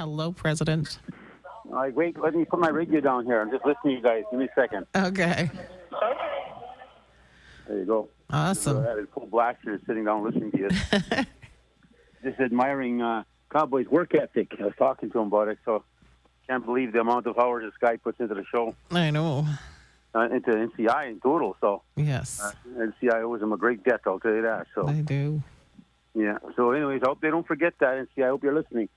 Hello, President. All right, wait, let me put my radio down here. I'm just listening to you guys. Give me a second. Okay. There you go. Awesome. I had a full blaster sitting down listening to you. Just admiring Cowboys' work ethic. I was talking to him about it, so can't believe the amount of hours this guy puts into the show, I know. into NCI in total. So Yes, NCI owes him a great debt, I'll tell you that. So I do. yeah. So anyways, I hope they don't forget that, NCI. I hope you're listening.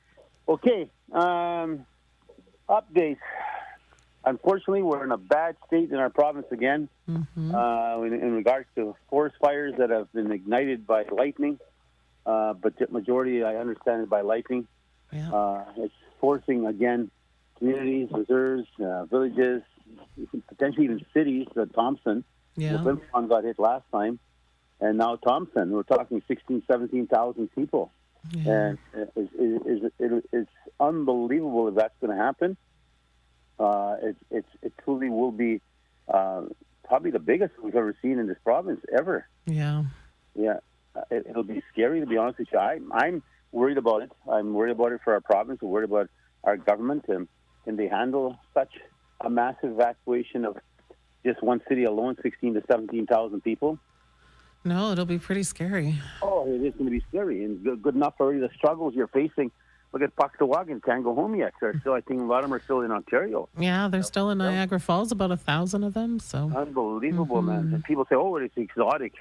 Okay. Updates. Unfortunately, we're in a bad state in our province again in regards to forest fires that have been ignited by lightning. But the majority, I understand, is by lightning. Yeah. It's forcing, again, communities, reserves, villages, potentially even cities. Thompson, Yeah. Limpon got hit last time. And now Thompson, we're talking 16,000, 17,000 people. Yeah. And it's unbelievable if that's going to happen. It truly will be probably the biggest we've ever seen in this province ever. Yeah. Yeah, it'll be scary, to be honest with you. I'm worried about it. I'm worried about it for our province. I'm worried about our government. And can they handle such a massive evacuation of just one city alone, 16 to 17,000 people? No, it'll be pretty scary. Oh, it is going to be scary. And good enough already, the struggles you're facing. Look at Pucktawagan, can't go home yet. They're still, I think a lot of them are still in Ontario. Yeah, they're still in Niagara Falls, about 1,000 of them. So Unbelievable, man. And people say, oh, it's exotic.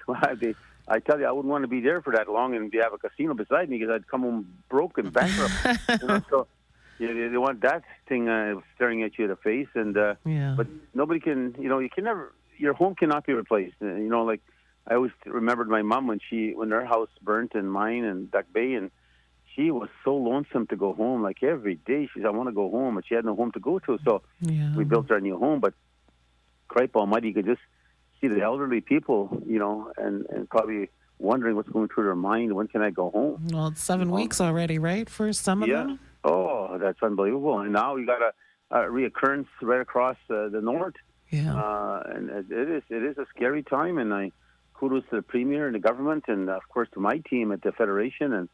I tell you, I wouldn't want to be there for that long and have a casino beside me because I'd come home broke and bankrupt. So they want that thing staring at you in the face. And yeah. But nobody can, you can never, your home cannot be replaced. Like I always remembered my mom when her house burnt and mine and Duck Bay, and she was so lonesome to go home. Like every day, she said, I want to go home, but she had no home to go to. So we built her a new home. But cripe almighty, you could just see the elderly people, and probably wondering what's going through their mind. When can I go home? Well, it's 7 weeks already, right, for some of them? Oh, that's unbelievable. And now you got a reoccurrence right across the north. Yeah. And it is a scary time. And I kudos to the Premier and the government and, of course, to my team at the Federation. And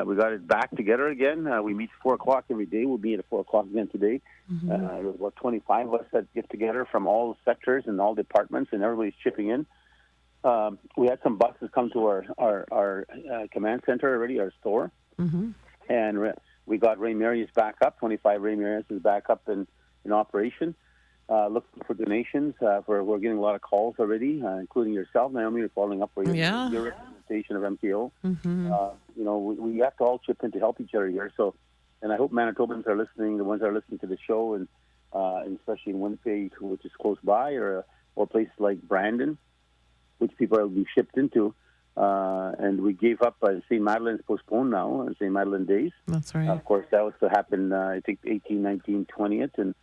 we got it back together again. We meet 4 o'clock every day. We'll be at 4 o'clock again today. There's about 25 of us that get together from all sectors and all departments, and everybody's chipping in. We had some buses come to our command center already, our store. And we got Ray Marius back up. 25 Ray Marius is back up in operation. Looking for donations. We're getting a lot of calls already, including yourself, Naomi. You're following up for your representation of MPO. We have to all chip in to help each other here. So, and I hope Manitobans are listening, the ones that are listening to the show, and especially in Winnipeg, which is close by, or places like Brandon, which people will be shipped into. And we gave up St. Madeline's postponed now, St. Madeleine Days. That's right. Of course, that was to happen, I think, 18, 19, 20th, and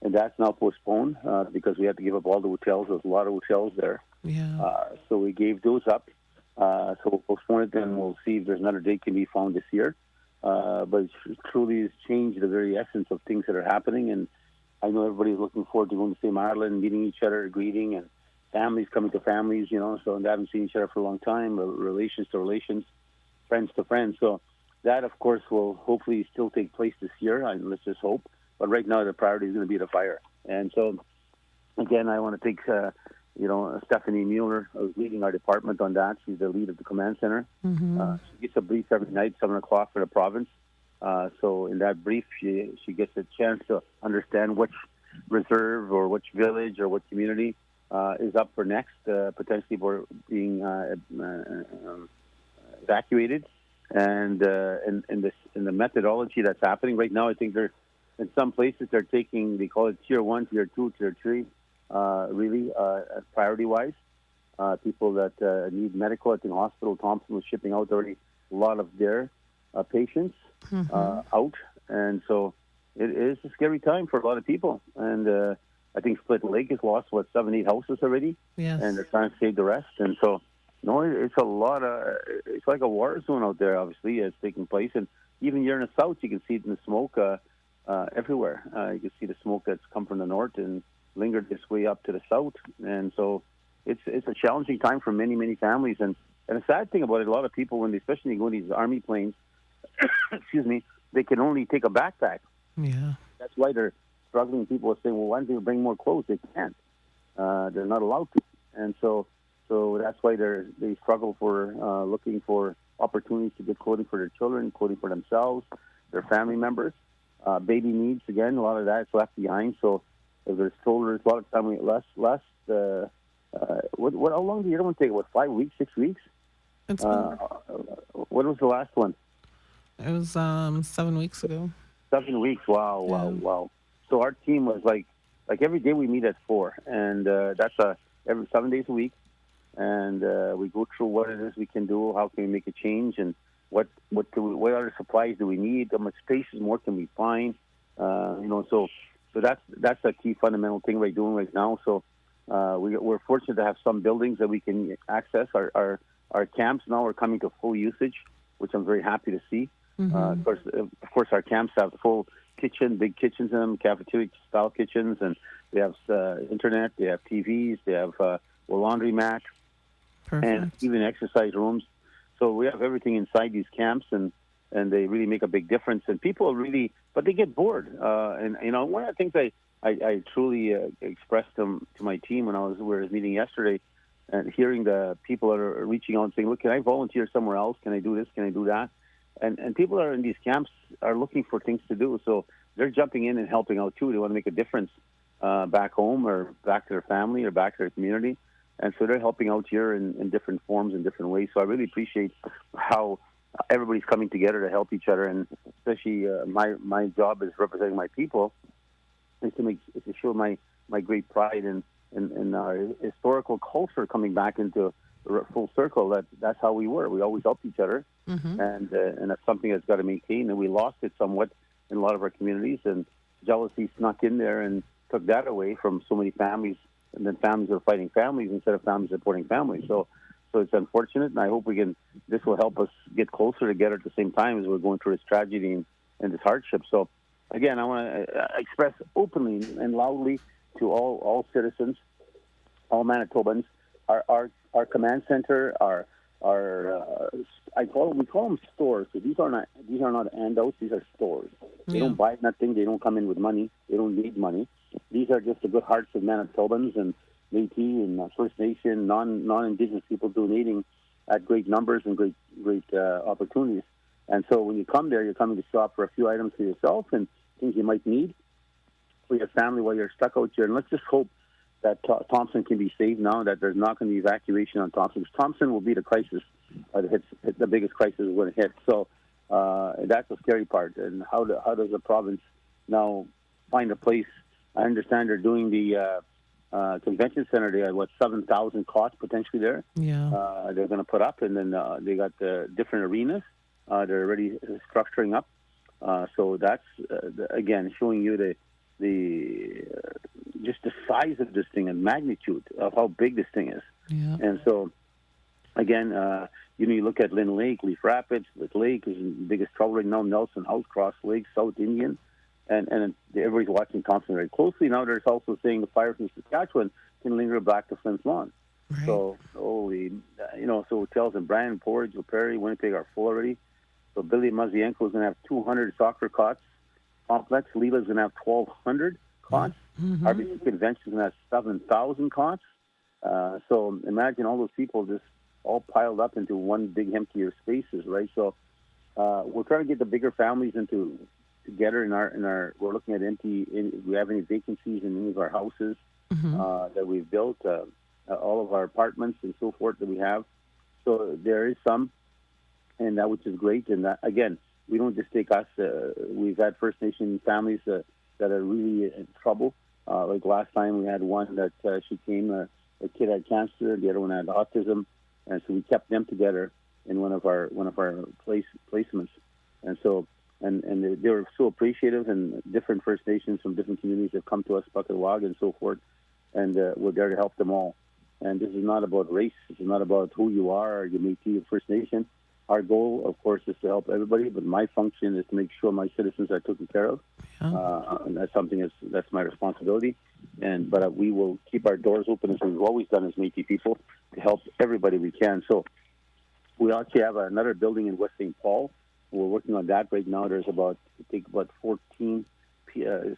that's now postponed because we had to give up all the hotels. There's a lot of hotels there. Yeah. So we gave those up. So we'll postpone it, and we'll see if there's another date can be found this year. But it truly has changed the very essence of things that are happening. And I know everybody's looking forward to going to St. Madeleine, meeting each other, greeting, and families coming to families, so they haven't seen each other for a long time, relations to relations, friends to friends. So that, of course, will hopefully still take place this year. Let's just hope. But right now, the priority is going to be the fire. And so, again, I want to thank, Stephanie Mueller, who's leading our department on that. She's the lead of the command center. She gets a brief every night, 7 o'clock for the province. So in that brief, she gets a chance to understand which reserve or which village or what community is up for next, potentially for being evacuated. And in the methodology that's happening right now, I think in some places they're taking, they call it tier 1, tier 2, tier 3, really priority-wise. People that need medical, I think Hospital Thompson was shipping out already a lot of their patients out. And so it is a scary time for a lot of people. And I think Split Lake has lost, 7, 8 houses already? Yes. And they're trying to save the rest. And so, it's a lot it's like a war zone out there, obviously, it's taking place. And even here in the south, you can see it in the smoke everywhere. You can see the smoke that's come from the north and lingered this way up to the south. And so it's a challenging time for many, many families. And the sad thing about it, a lot of people, especially when they go in these army planes, excuse me, they can only take a backpack. Yeah. That's why they're struggling. People are saying, well, why don't they bring more clothes? They can't. They're not allowed to. And so that's why they struggle for looking for opportunities to get clothing for their children, clothing for themselves, their family members. Baby needs, again, a lot of that is left behind. So if there's strollers, a lot of time we get less. How long did the other one take? What, 5 weeks, 6 weeks? It's been, What was the last one? it was 7 weeks ago. 7 weeks. Wow, Yeah. wow. So our team was like every day we meet at 4, and that's every 7 days a week, and we go through what it is we can do, how can we make a change, and what other supplies do we need, how much spaces more can we find, So that's a key fundamental thing we're doing right now. So we're fortunate to have some buildings that we can access. Our camps now are coming to full usage, which I'm very happy to see. Of course, our camps have full kitchen, big kitchens in them, cafeteria-style kitchens, and they have internet, they have TVs, they have laundry mat, and even exercise rooms. So we have everything inside these camps, and they really make a big difference. And people really, but they get bored. And one of the things I truly expressed to my team when we were meeting yesterday, and hearing the people that are reaching out and saying, "Look, can I volunteer somewhere else? Can I do this? Can I do that?" And people that are in these camps are looking for things to do. So they're jumping in and helping out too. They want to make a difference back home or back to their family or back to their community. And so they're helping out here in different forms and different ways. So I really appreciate how everybody's coming together to help each other. And especially my job is representing my people is to show my great pride in our historical culture coming back into full circle. That's how we were. We always helped each other. And that's something that's got to maintain. And we lost it somewhat in a lot of our communities, and jealousy snuck in there and took that away from so many families. And then families are fighting families instead of families supporting families. So it's unfortunate, and I hope this will help us get closer together at the same time as we're going through this tragedy and this hardship. So again, I want to express openly and loudly to all citizens, all Manitobans, our command center, we call them stores. So these are not handouts. These are stores. They don't buy nothing. They don't come in with money. They don't need money. These are just the good hearts of Manitobans and Métis and First Nation, non-Indigenous people donating at great numbers and great opportunities. And so when you come there, you're coming to shop for a few items for yourself and things you might need for your family while you're stuck out here. And let's just hope that Thompson can be saved now, that there's not going to be evacuation on Thompson. Because Thompson will be the crisis, the biggest crisis when it hits. So that's the scary part. And how does the province now find a place? I understand they're doing the convention center. They have 7,000 cots potentially there. Yeah. They're going to put up, and then they got different arenas. They're already structuring up. So that's again showing you just the size of this thing and magnitude of how big this thing is. Yeah. And so again, you look at Lynn Lake, Leaf Rapids. Lake is in the biggest trouble right now. Nelson House, Cross Lake, South Indian. And everybody's watching Thompson very closely. Now there's also saying the fire from Saskatchewan can linger back to Flint's Lawn. Right. So, so hotels in Bryan, Portage, Perry, Winnipeg are full already. So Billy Mazienko is going to have 200 soccer cots. Complex Leela's going to have 1,200 cots. Mm-hmm. RBC Convention is going to have 7,000 cots. So imagine all those people just all piled up into one big emptier spaces, right? So we're trying to get the bigger families together in our. We're looking at we have any vacancies in any of our houses that we've built, all of our apartments and so forth that we have. So there is some, and that which is great. And that, again, we don't just take us. We've had First Nation families that are really in trouble. Like last time, we had one that she came. A kid had cancer, the other one had autism, and so we kept them together in one of our placements. And so. And they were so appreciative, and different First Nations from different communities have come to us, Puckalwag and so forth, and we're there to help them all. And this is not about race. This is not about who you are or your Métis or First Nation. Our goal, of course, is to help everybody, but my function is to make sure my citizens are taken care of. Yeah. And that's something that's my responsibility. But we will keep our doors open, as we've always done as Métis people, to help everybody we can. So we actually have another building in West St. Paul We're working on that right now. There's about 14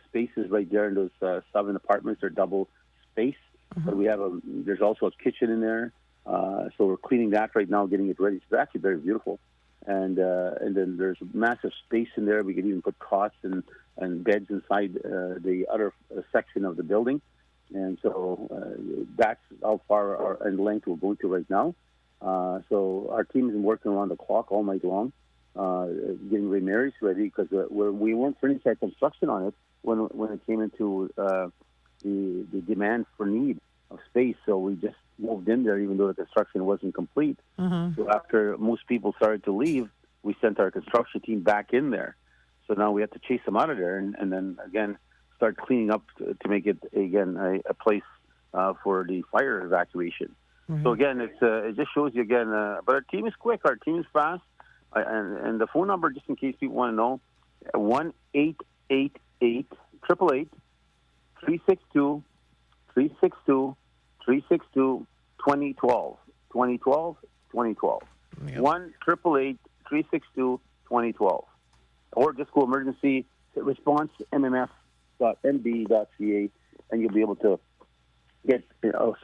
spaces right there in those 7 apartments. They're double space, but there's also a kitchen in there. So we're cleaning that right now, getting it ready. It's actually very beautiful. And then there's massive space in there. We could even put cots and beds inside the other section of the building. And so that's how far and length we're going to right now. So our team has been working around the clock all night long, getting Métis ready, because we weren't finished our construction on it when it came into the demand for need of space. So we just moved in there, even though the construction wasn't complete. So after most people started to leave, we sent our construction team back in there. So now we have to chase them out of there and then again start cleaning up to make it again a place for the fire evacuation. So again, it just shows you again. But our team is quick. Our team is fast. And the phone number, just in case people want to know, 1-888-888-362-362-2012. 2012. 1-888-362-2012. Or just go emergency response mmf.nb.ca, and you'll be able to get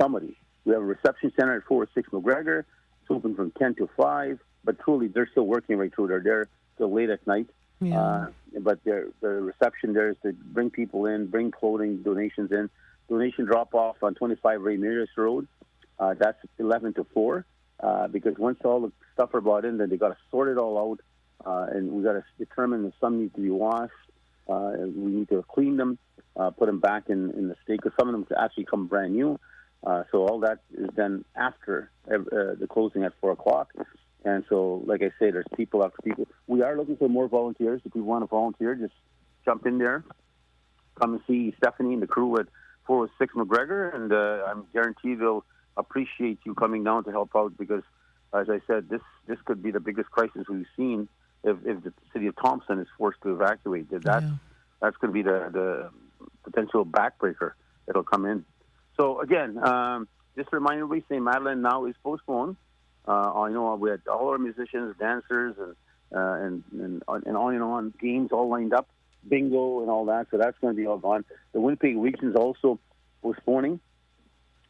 somebody. We have a reception center at 406 McGregor. It's open from 10 to 5, but truly they're still working right through. They're there till late at night. But the reception there is to bring people in, bring clothing, donations in. Donation drop-off on 25 Ray Métis Road. That's 11 to 4, because once all the stuff are brought in, then they got to sort it all out, and we got to determine if some need to be washed. We need to clean them, put them back in the state, because some of them actually come brand new. So all that is done after the closing at 4 o'clock. And so, like I say, there's people after people. We are looking for more volunteers. If you want to volunteer, just jump in there. Come and see Stephanie and the crew at 406 McGregor, and I'm guaranteed they'll appreciate you coming down to help out, because, as I said, this could be the biggest crisis we've seen if the city of Thompson is forced to evacuate. That's going to be the potential backbreaker that'll come in. So, again, just to remind everybody, St. Madeleine now is postponed. I know we had all our musicians, dancers, and on games all lined up, bingo and all that, so that's going to be all gone. The Winnipeg region is also postponing,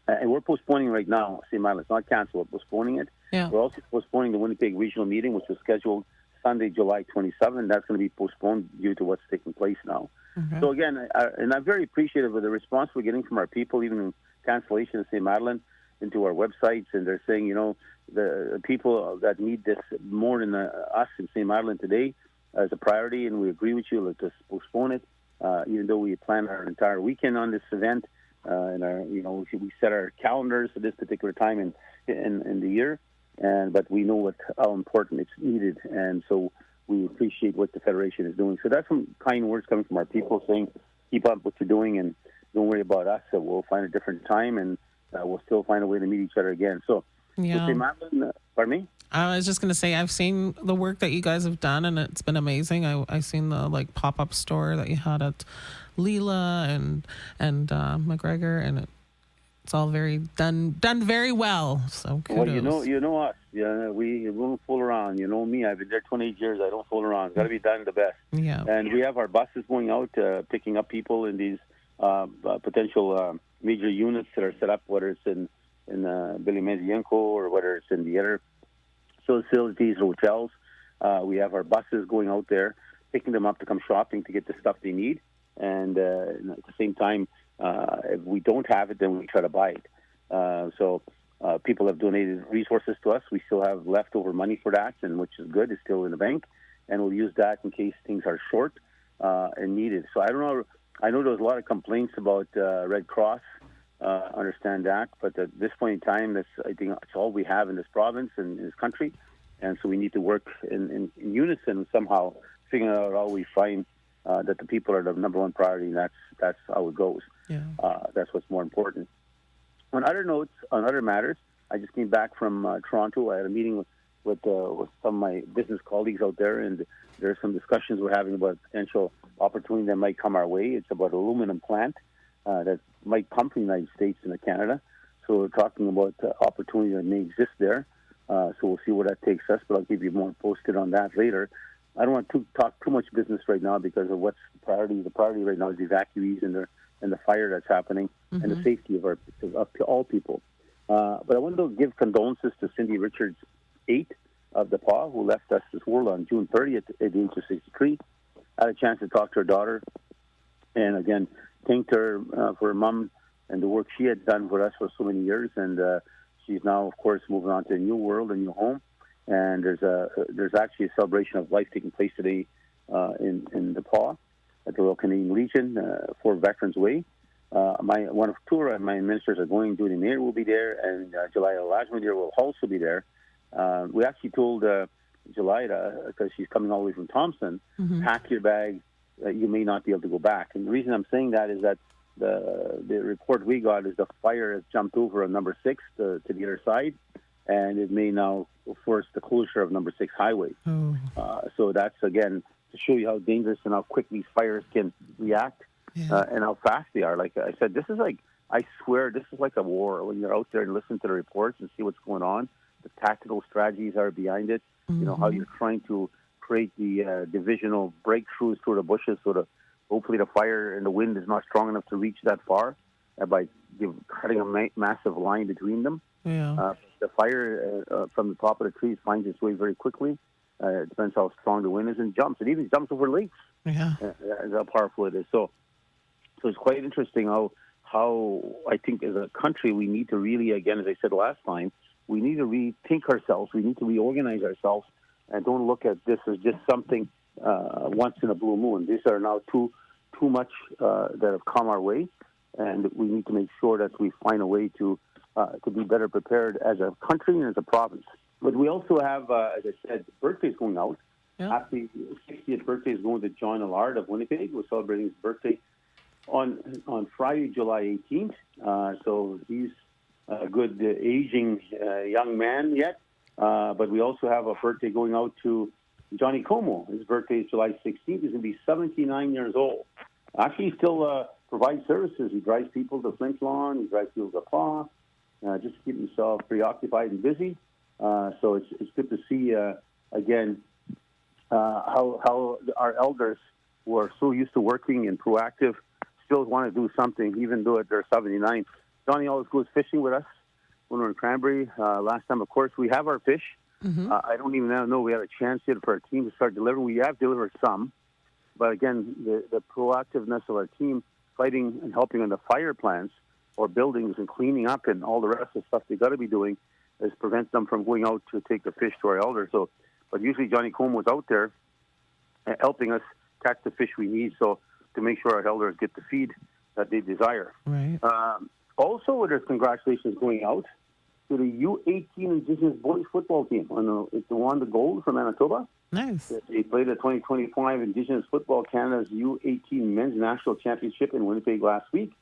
and we're postponing right now. St. Madeleine, it's not canceled, we're postponing it. We're also postponing the Winnipeg regional meeting, which was scheduled Sunday, July 27. That's going to be postponed due to what's taking place now. So again, and I'm very appreciative of the response we're getting from our people, even in cancellation of St. Madeleine, into our websites, and they're saying, the people that need this more than us in St. Madeleine today as a priority, and we agree with you, let's just postpone it, even though we plan our entire weekend on this event, and we set our calendars at this particular time in the year, but we know how important it's needed, and so we appreciate what the Federation is doing. So that's some kind words coming from our people saying, keep up what you're doing and don't worry about us, so we'll find a different time, and we'll still find a way to meet each other again. So, pardon me? I was just going to say, I've seen the work that you guys have done, and it's been amazing. I seen the pop-up store that you had at Leela and McGregor, and it's all done very well. So kudos. Well, you know us. Yeah, we won't fool around. You know me. I've been there 28 years. I don't fool around. Got to be done the best. Yeah. And we have our buses going out, picking up people in these potential major units that are set up, whether it's in Billy Medienko or whether it's in the other facilities, hotels. We have our buses going out there, picking them up to come shopping to get the stuff they need. And at the same time, if we don't have it, then we try to buy it. So people have donated resources to us. We still have leftover money for that, and which is good. It's still in the bank, and we'll use that in case things are short and needed. So I don't know. I know there was a lot of complaints about Red Cross. Understand that, but at this point in time, I think it's all we have in this province and in this country, and so we need to work in unison somehow, figuring out how we find that the people are the number one priority, and that's how it goes. That's what's more important. On other notes, on other matters, I just came back from Toronto. I had a meeting with some of my business colleagues out there, and there are some discussions we're having about potential opportunity that might come our way. It's about an aluminum plant that might come from the United States and Canada. So we're talking about opportunity that may exist there. So we'll see where that takes us, but I'll keep you more posted on that later. I don't want to talk too much business right now because of what's the priority. The priority right now is the evacuees and the fire that's happening and the safety of all people. But I want to give condolences to Cindy Richards, 8 of the PA, who left us this world on June 30th at the age of 63. I had a chance to talk to her daughter, and again thanked her for her mom and the work she had done for us for so many years. And she's now, of course, moving on to a new world, a new home. And there's actually a celebration of life taking place today in the PA at the Royal Canadian Legion for Veterans Way. Two of my ministers are going. Judy Mayer will be there, and Jalila Lajmadir will also be there. We actually told Jalila, because she's coming all the way from Thompson, pack your bag. You may not be able to go back. And the reason I'm saying that is that the report we got is the fire has jumped over on number 6 to the other side, and it may now force the closure of number 6 highway. So that's, again, to show you how dangerous and how quick these fires can react and how fast they are. Like I said, I swear, this is like a war. When you're out there and listen to the reports and see what's going on, the tactical strategies are behind it, you know, how you're trying to create the divisional breakthroughs through the bushes so that hopefully the fire and the wind is not strong enough to reach that far by cutting a massive line between them. The fire from the top of the trees finds its way very quickly. It depends how strong the wind is, and jumps. It even jumps over lakes. How powerful it is. So it's quite interesting how I think as a country we need to really, again, as I said last time, we need to rethink ourselves. We need to reorganize ourselves and don't look at this as just something once in a blue moon. These are now too much that have come our way, and we need to make sure that we find a way to be better prepared as a country and as a province. But we also have, as I said, birthdays going out. Happy 60th birthday is going to John Allard of Winnipeg. We're celebrating his birthday on Friday, July 18th. So he's a good aging young man yet. But we also have a birthday going out to Johnny Como. His birthday is July 16th. He's going to be 79 years old. Actually, he still provides services. He drives people to Flint Lawn. He drives people to PA, just to keep himself preoccupied and busy. So it's good to see, again, how our elders who are so used to working and proactive still want to do something, even though they're 79. Johnny always goes fishing with us when we're in Cranberry. Last time, of course, we have our fish. I don't even know we had a chance yet for our team to start delivering. We have delivered some. But again, the proactiveness of our team fighting and helping on the fire plants or buildings and cleaning up and all the rest of the stuff they got to be doing is prevents them from going out to take the fish to our elders. So, but usually Johnny Combe was out there helping us catch the fish we need, so to make sure our elders get the feed that they desire. Right. Also, there's congratulations going out to the U18 Indigenous boys football team. It won the gold from Manitoba. Nice. They played the 2025 Indigenous Football Canada's U18 Men's National Championship in Winnipeg last week.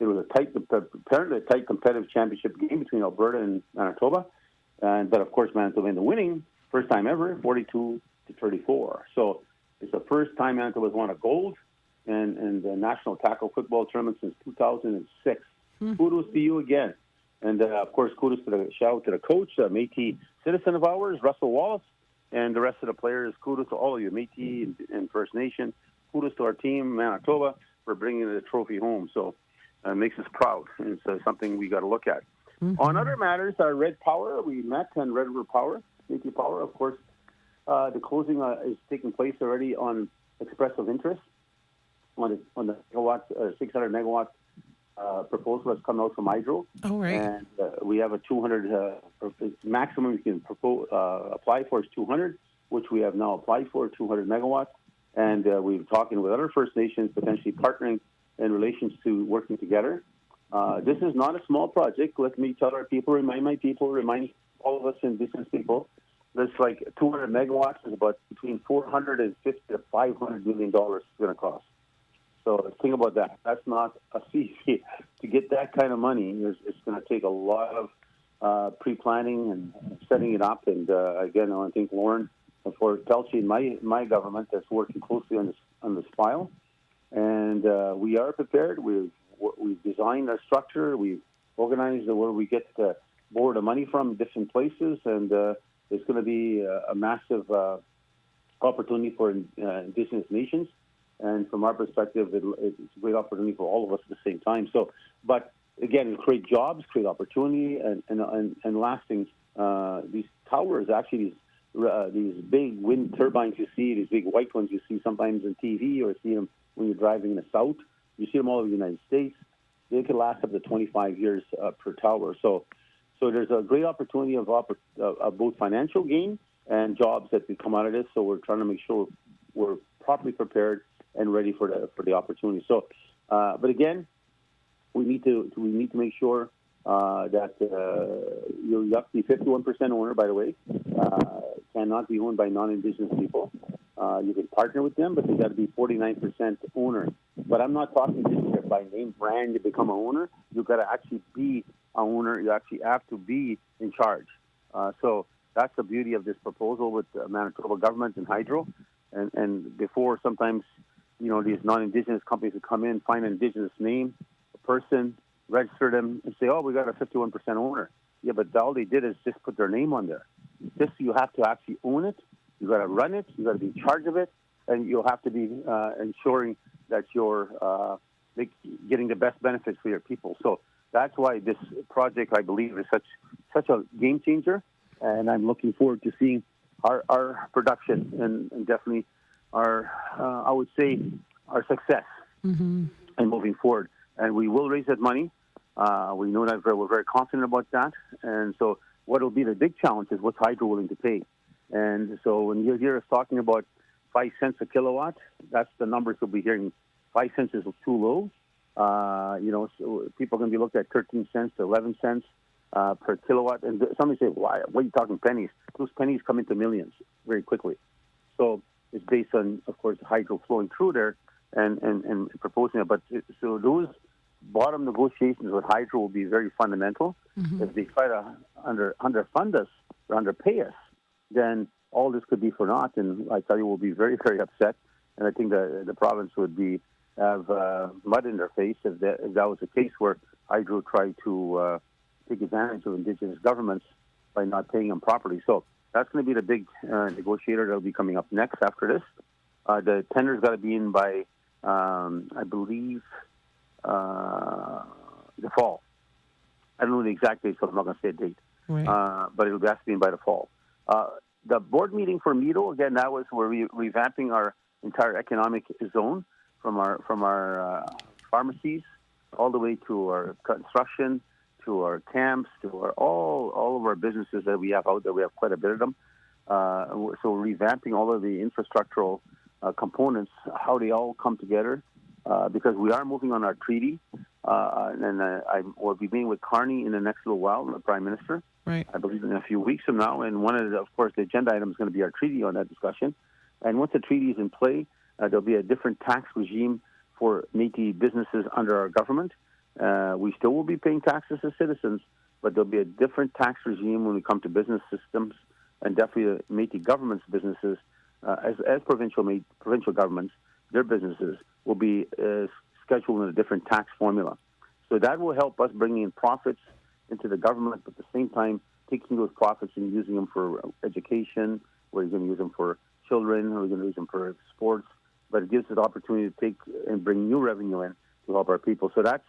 It was apparently a tight competitive championship game between Alberta and Manitoba. But, of course, Manitoba ended up winning, first time ever, 42-34. So it's the first time Manitoba's won a gold in the National Tackle Football Tournament since 2006. Kudos to you again. And, of course, kudos to the shout out to the coach, Métis citizen of ours, Russell Wallace, and the rest of the players. Kudos to all of you, Métis and First Nation. Kudos to our team, Manitoba, for bringing the trophy home. So it makes us proud, and it's something we got to look at. On other matters, our Red Power, we met, and Red River Power, Métis Power, of course, the closing is taking place already on express of interest on the 600 megawatt proposal that's come out from Hydro. Oh, right. And we have a 200, maximum you can apply for is 200, which we have now applied for, 200 megawatts. And we're talking with other First Nations, potentially partnering in relations to working together. This is not a small project. Let me tell our people, remind my people, remind all of us Indigenous people, this like 200 megawatts is about between $450 to $500 million it's going to cost. So think about that. That's not a fee. To get that kind of money, it's going to take a lot of pre-planning and setting it up. And again, I want to thank Lauren for Pelchi and my government that's working closely on this file. And we are prepared. We've designed our structure. We've organized where we get more of the money from different places. And it's going to be a massive opportunity for Indigenous nations. And from our perspective, it's a great opportunity for all of us at the same time. So, but again, create jobs, create opportunity, and lasting. These towers, actually, these big wind turbines you see, these big white ones you see sometimes on TV, or see them when you're driving in the south. You see them all over the United States. They could last up to 25 years per tower. So there's a great opportunity of both financial gain and jobs that could come out of this. So we're trying to make sure we're properly prepared and ready for the opportunity. So, but again, we need to make sure that you have to be 51% owner. By the way, cannot be owned by non-Indigenous people. You can partner with them, but they got to be 49% owner. But I'm not talking just by name brand to become an owner. You got to actually be an owner. You actually have to be in charge. So that's the beauty of this proposal with the Manitoba government and Hydro. And before, sometimes, these non-Indigenous companies would come in, find an Indigenous name, a person, register them, and say, oh, we got a 51% owner. Yeah, but all they did is just put their name on there. This, you have to actually own it. You got to run it. You got to be in charge of it, and you'll have to be ensuring that you're getting the best benefits for your people. So that's why this project, I believe, is such a game changer, and I'm looking forward to seeing our production and definitely our, I would say, our success and moving forward. And we will raise that money. We know that we're very confident about that. And so what will be the big challenge is what's Hydro willing to pay. And so when you hear us talking about 5 cents a kilowatt, that's the numbers you'll be hearing. 5 cents is too low. So people are going to be looking at 13 cents to 11 cents per kilowatt. And somebody say, why? What are you talking pennies? Those pennies come into millions very quickly. So it's based on, of course, Hydro flowing through there and proposing it. But so those bottom negotiations with Hydro will be very fundamental. If they try to underfund us or underpay us, then all this could be for naught. And I tell you, we'll be very, very upset. And I think the province would have mud in their face if that was the case, where Hydro tried to take advantage of Indigenous governments by not paying them properly. So that's going to be the big negotiator that will be coming up next after this. The tender's got to be in by, I believe, the fall. I don't know the exact date, so I'm not going to say a date. Right. But it'll have to be in by the fall. The board meeting for METO, again, that was where we're revamping our entire economic zone from our pharmacies all the way to our construction, to our camps, to all of our businesses that we have out there. We have quite a bit of them. So we're revamping all of the infrastructural components, how they all come together, because we are moving on our treaty. And I will be meeting with Carney in the next little while, the Prime Minister. Right. I believe in a few weeks from now. And one of the agenda items is going to be our treaty on that discussion. And once the treaty is in play, there'll be a different tax regime for Métis businesses under our government. We still will be paying taxes as citizens, but there'll be a different tax regime when we come to business systems, and definitely Métis government's businesses, as provincial governments, their businesses will be scheduled in a different tax formula. So that will help us bring in profits into the government, but at the same time taking those profits and using them for education, where you're going to use them for children, or you're going to use them for sports. But it gives us the opportunity to take and bring new revenue in to help our people. So that's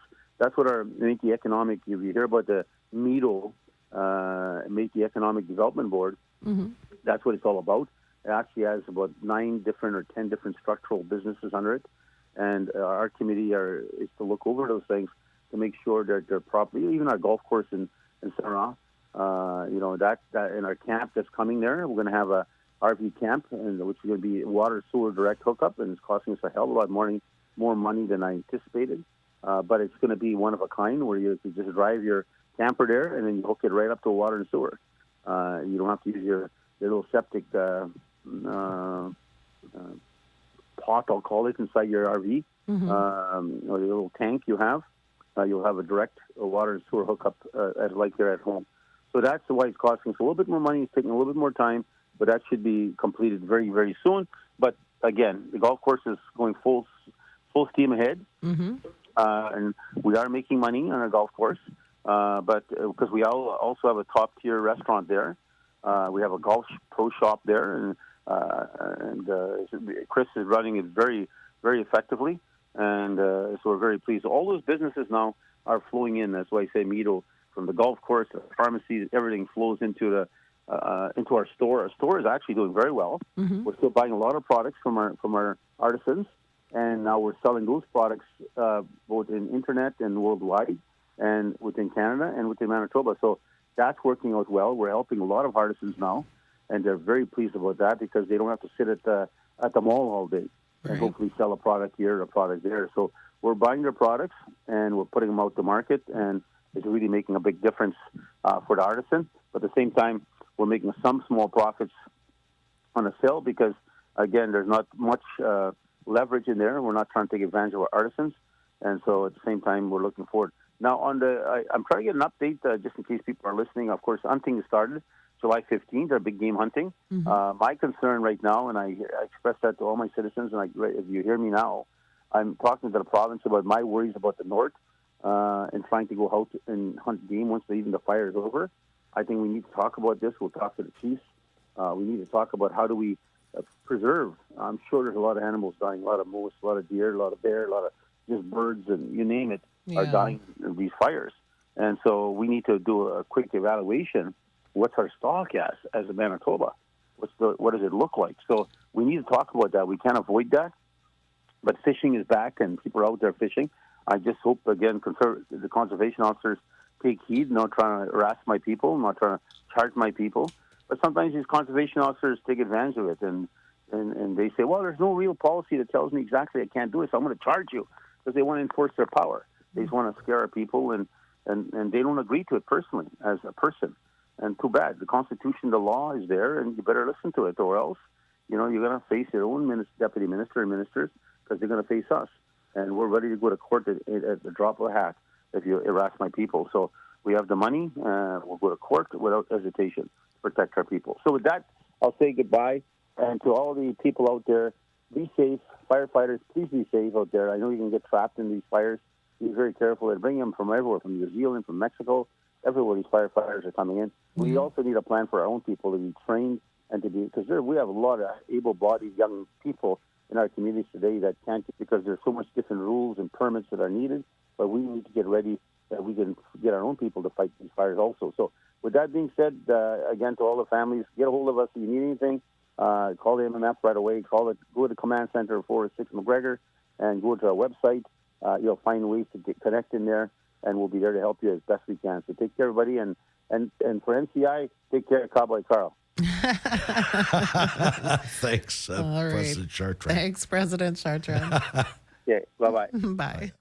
what our Métis Economic, if you hear about the METO, Métis Economic Development Board, that's what it's all about. It actually has about 9 different or 10 different structural businesses under it. And our committee is to look over those things to make sure that they're properly, even our golf course in Chartrand, that in our camp that's coming there, we're going to have a RV camp, which is going to be water sewer direct hookup, and it's costing us a hell of a lot more money than I anticipated. But it's going to be one of a kind, where you can just drive your camper there and then you hook it right up to water and sewer. You don't have to use your little septic pot, I'll call it, inside your RV, or the little tank you have. You'll have a direct water and sewer hookup as like there at home. So that's why it's costing us a little bit more money. It's taking a little bit more time, but that should be completed very, very soon. But again, the golf course is going full steam ahead, and we are making money on our golf course. But because we also have a top tier restaurant there, we have a golf pro shop there, and Chris is running it very, very effectively, and so we're very pleased. All those businesses now are flowing in. That's why I say Mito, from the golf course, the pharmacy, everything flows into our store. Our store is actually doing very well. Mm-hmm. We're still buying a lot of products from our artisans, and now we're selling those products both in internet and worldwide, and within Canada and within Manitoba. So that's working out well. We're helping a lot of artisans now, and they're very pleased about that because they don't have to sit at the mall all day and hopefully sell a product here or a product there. So we're buying their products and we're putting them out to market, and it's really making a big difference for the artisan. But at the same time, we're making some small profits on a sale because, again, there's not much leverage in there. We're not trying to take advantage of our artisans, and so at the same time, we're looking forward. Now, I'm trying to get an update just in case people are listening. Of course, hunting has started July 15th, our big game hunting. Mm-hmm. My concern right now, and I express that to all my citizens, and if you hear me now, I'm talking to the province about my worries about the north and trying to go out and hunt game once even the fire is over. I think we need to talk about this. We'll talk to the chiefs. We need to talk about how do we preserve. I'm sure there's a lot of animals dying, a lot of moose, a lot of deer, a lot of bear, a lot of just birds, and you name it, are dying in these fires. And so we need to do a quick evaluation. What's our stock as a Manitoba? What does it look like? So we need to talk about that. We can't avoid that. But fishing is back, and people are out there fishing. I just hope, again, the conservation officers take heed, not trying to harass my people, not trying to charge my people. But sometimes these conservation officers take advantage of it, and they say, well, there's no real policy that tells me exactly I can't do it, so I'm going to charge you, because they want to enforce their power. They just want to scare our people, and they don't agree to it personally as a person. And too bad. The Constitution, the law is there, and you better listen to it, or else, you're going to face your own deputy minister and ministers, because they're going to face us. And we're ready to go to court at the drop of a hat if you harass my people. So we have the money. We'll go to court without hesitation to protect our people. So with that, I'll say goodbye. And to all the people out there, be safe. Firefighters, please be safe out there. I know you can get trapped in these fires. Be very careful. They're bringing them from everywhere, from New Zealand, from Mexico. Everywhere these firefighters are coming in. Mm-hmm. We also need a plan for our own people to be trained and to be, because we have a lot of able-bodied young people in our communities today that can't, because there's so much different rules and permits that are needed. But we need to get ready that we can get our own people to fight these fires also. So with that being said, again, to all the families, get a hold of us if you need anything. Call the MMF right away. Go to the command center 406 McGregor and go to our website. You'll find ways to get connect in there, and we'll be there to help you as best we can. So take care, everybody. And for NCI, take care of Cowboy Carl. Thanks, President Chartrand. Thanks, President Chartrand. Okay, bye-bye. Bye.